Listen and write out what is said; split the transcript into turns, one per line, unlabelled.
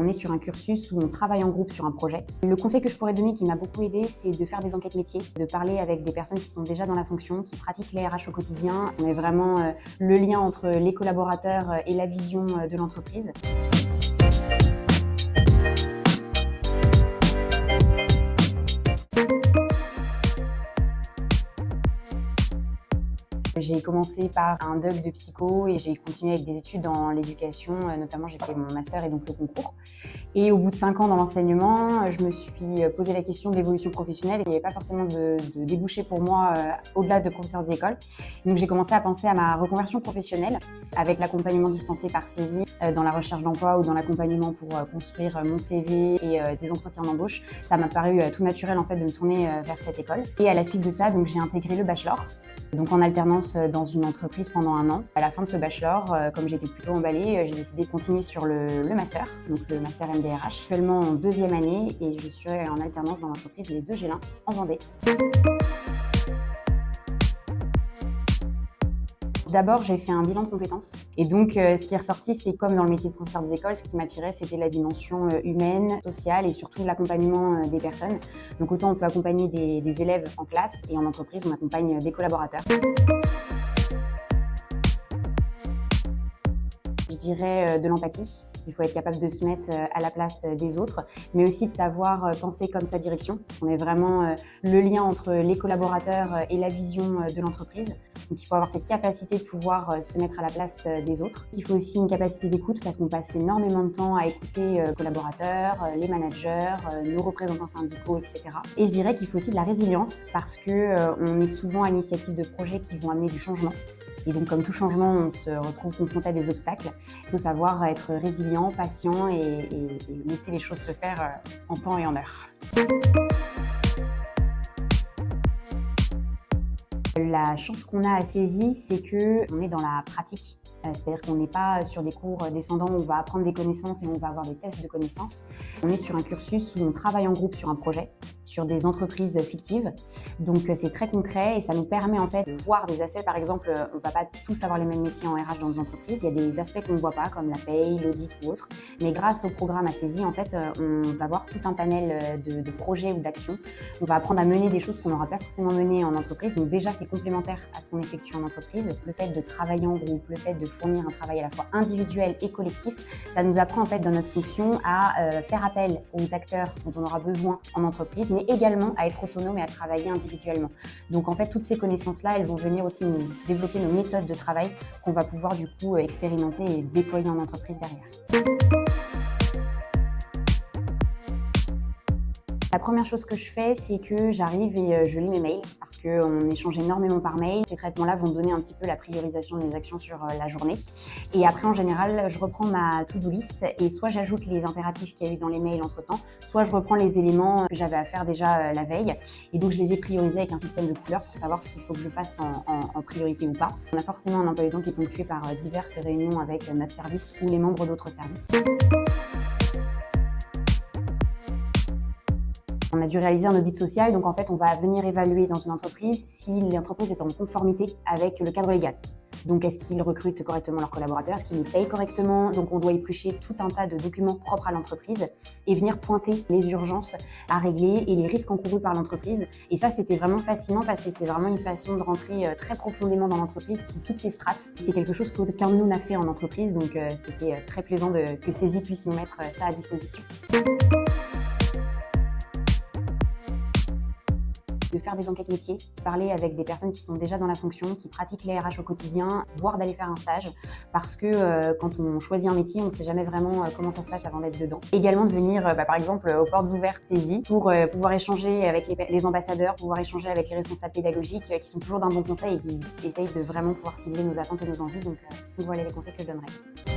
on est sur un cursus où on travaille en groupe sur un projet. Le conseil que je pourrais donner qui m'a beaucoup aidé, c'est de faire des enquêtes métiers, de parler avec des personnes qui sont déjà dans la fonction, qui pratiquent les RH au quotidien. On est vraiment le lien entre les collaborateurs et la vision de l'entreprise. J'ai commencé par un DUG de psycho et j'ai continué avec des études dans l'éducation, notamment j'ai fait mon master et donc le concours. Et au bout de 5 ans dans l'enseignement, je me suis posé la question de l'évolution professionnelle et il n'y avait pas forcément de débouché pour moi au-delà de professeur des écoles. Donc j'ai commencé à penser à ma reconversion professionnelle avec l'accompagnement dispensé par CESI dans la recherche d'emploi ou dans l'accompagnement pour construire mon CV et des entretiens d'embauche. Ça m'a paru tout naturel en fait de me tourner vers cette école. Et à la suite de ça, donc j'ai intégré le bachelor. Donc en alternance dans une entreprise pendant 1 an. À la fin de ce bachelor, comme j'étais plutôt emballée, j'ai décidé de continuer sur le master, donc le master MDRH. Actuellement en 2e année et je suis en alternance dans l'entreprise Les Eugélins en Vendée. D'abord, j'ai fait un bilan de compétences. Et donc, ce qui est ressorti, c'est comme dans le métier de professeur des écoles, ce qui m'attirait, c'était la dimension humaine, sociale et surtout l'accompagnement des personnes. Donc, autant on peut accompagner des élèves en classe et en entreprise, on accompagne des collaborateurs. Je dirais de l'empathie, parce qu'il faut être capable de se mettre à la place des autres, mais aussi de savoir penser comme sa direction, parce qu'on est vraiment le lien entre les collaborateurs et la vision de l'entreprise. Donc il faut avoir cette capacité de pouvoir se mettre à la place des autres. Il faut aussi une capacité d'écoute, parce qu'on passe énormément de temps à écouter les collaborateurs, les managers, nos représentants syndicaux, etc. Et je dirais qu'il faut aussi de la résilience, parce qu'on est souvent à l'initiative de projets qui vont amener du changement. Et donc, comme tout changement, on se retrouve confronté à des obstacles. Il faut savoir être résilient, patient et laisser les choses se faire en temps et en heure. La chance qu'on a à CESI, c'est qu'on est dans la pratique. C'est-à-dire qu'on n'est pas sur des cours descendants où on va apprendre des connaissances et on va avoir des tests de connaissances. On est sur un cursus où on travaille en groupe sur un projet, sur des entreprises fictives. Donc c'est très concret et ça nous permet en fait de voir des aspects. Par exemple, on ne va pas tous avoir les mêmes métiers en RH dans nos entreprises. Il y a des aspects qu'on ne voit pas, comme la paye, l'audit ou autre. Mais grâce au programme à CESI, en fait, on va voir tout un panel de projets ou d'actions. On va apprendre à mener des choses qu'on n'aura pas forcément menées en entreprise. Donc déjà, c'est complémentaire à ce qu'on effectue en entreprise. Le fait de travailler en groupe, le fait de fournir un travail à la fois individuel et collectif, ça nous apprend en fait dans notre fonction à faire appel aux acteurs dont on aura besoin en entreprise, mais également à être autonome et à travailler individuellement. Donc en fait, toutes ces connaissances-là, elles vont venir aussi nous développer nos méthodes de travail qu'on va pouvoir du coup expérimenter et déployer en entreprise derrière. La première chose que je fais, c'est que j'arrive et je lis mes mails parce qu'on échange énormément par mail. Ces traitements-là vont donner un petit peu la priorisation des actions sur la journée. Et après, en général, je reprends ma to-do list et soit j'ajoute les impératifs qu'il y a eu dans les mails entre-temps, soit je reprends les éléments que j'avais à faire déjà la veille. Et donc, je les ai priorisés avec un système de couleurs pour savoir ce qu'il faut que je fasse en priorité ou pas. On a forcément un emploi du temps qui est ponctué par diverses réunions avec notre service ou les membres d'autres services. On a dû réaliser un audit social, donc en fait, on va venir évaluer dans une entreprise si l'entreprise est en conformité avec le cadre légal. Donc, est-ce qu'ils recrutent correctement leurs collaborateurs? Est-ce qu'ils les payent correctement? Donc, on doit éplucher tout un tas de documents propres à l'entreprise et venir pointer les urgences à régler et les risques encourus par l'entreprise. Et ça, c'était vraiment fascinant parce que c'est vraiment une façon de rentrer très profondément dans l'entreprise sous toutes ces strates. C'est quelque chose qu'aucun de nous n'a fait en entreprise, donc c'était très plaisant que CESI puisse nous mettre ça à disposition. De faire des enquêtes métiers, parler avec des personnes qui sont déjà dans la fonction, qui pratiquent les RH au quotidien, voire d'aller faire un stage, parce que quand on choisit un métier, on ne sait jamais vraiment comment ça se passe avant d'être dedans. Également de venir, par exemple, aux portes ouvertes CESI pour pouvoir échanger avec les ambassadeurs, pouvoir échanger avec les responsables pédagogiques qui sont toujours d'un bon conseil et qui essayent de vraiment pouvoir cibler nos attentes et nos envies. Donc voilà les conseils que je donnerais.